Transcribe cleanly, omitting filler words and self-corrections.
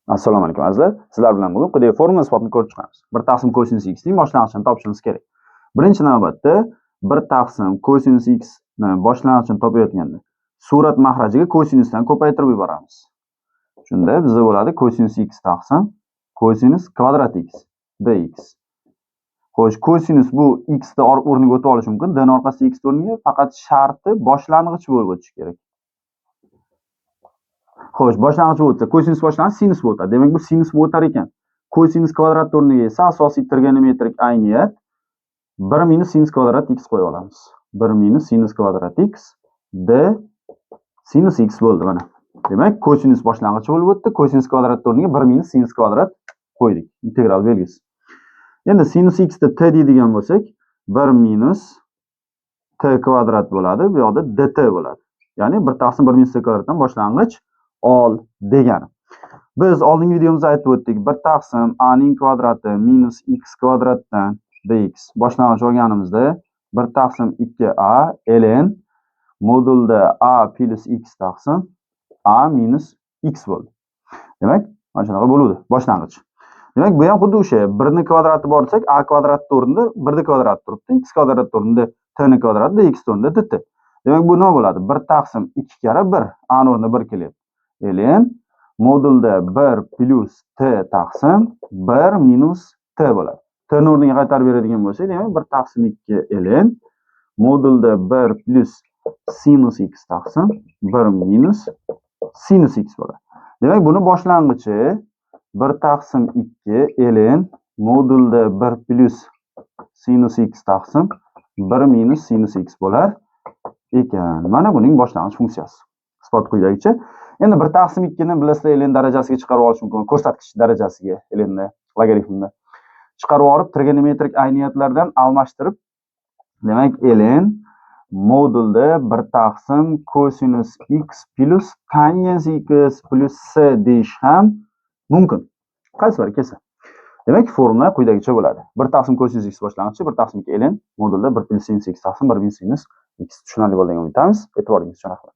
Assalomu alaykum azizlar. Sizlar bilan bugun quyidagi formula isbotini ko'rib chiqamiz. 1 taqsim kosinus x ning boshlang'ichini topishimiz kerak. Birinchi navbatda 1 taqsim kosinus x ni boshlang'ichini topayotganda surat mahrajiga kosinusdan ko'paytirib yuboramiz. Shunda bizda bo'ladi kosinus x taqsim kosinus kvadrat x dx. Xo'sh, kosinus bu x ni o'rniga o'tib olishi mumkin. D ni orqasida x o'rniga faqat sharti boshlang'ich bo'lib o'tishi kerak. Xo'sh, boshlang'ich bo'lsa, kosinus boshlang'ich sinus bo'ladi. Demak, bu sinus o'tar ekan. Kosinus kvadrat o'rniga esa asosiy trigonometrik ayniyat 1 minus sinus kvadrat x qo'yib olamiz. 1 minus sinus kvadrat x d sinus x bo'ldi mana. Demak, kosinus boshlang'ich bo'lib o'tdi. Kosinus kvadrat o'rniga 1 minus sinus kvadrat qo'ydik. Integral belgisi. Endi sinus x ni t deydigan bo'lsak, 1 minus t kvadrat bo'ladi. Bu yoqda dt bo'ladi. Ya'ni 1 taqsim 1 minus t kvadratdan boshlang'ich ol degani. Biz oldingi videomizda aytib o'tdik. 1 taqsim a ning kvadrati minus x kvadratdan dx boshlang'ich olganimizda 1 taqsim 2a ln modulda a plus x taqsim a minus x bo'ldi. Demak, mana shunaqa bo'ladi boshlang'ich. Demak, bu ham xuddi o'sha 1 ni kvadrati bor desak, a kvadrat o'rnida 1 ni kvadrati turibdi, x kvadrat o'rnida t ni kvadrati, dx o'rnida dt. Demak, bu nima bo'ladi? 1 taqsim 2 kara 1, a ni o'rnida 1 kelyapti. ln modulda 1 plus t taqsim 1 minus t bo'ladi. T ni o'rniga qaytarib beradigan bo'lsak, demak 1 taqsim 2 ln modulda 1 plus sinus x taqsim 1 minus sinus x bo'ladi. Demak, buni boshlang'ichi 1 taqsim 2 ln modulda 1 plus sinus x taqsim 1 minus sinus x bo'lar ekan. Mana buning boshlang'ich funksiyasi. Isbot quyidagicha. Endi 1 taqsim 2 ni bilasizlar ln darajasiga chiqarib olish mumkin. Ko'rsatkich darajasiga ln logaritmni chiqarib olib trigonometrik ayniyatlardan almashtirib, demak ln modulda 1 taqsim kosinus x plus tangens x plus s deyish ham mumkin. Qaysi biri kelsa. Demak, formula quyidagicha bo'ladi. 1 taqsim kosinus x boshlang'ichi 1 taqsim 2 ln modulda 1 plus sinus x taqsim 1 minus sinus x tushunarli bo'lganiga umid etamiz. E'tiboringiz uchun rahmat.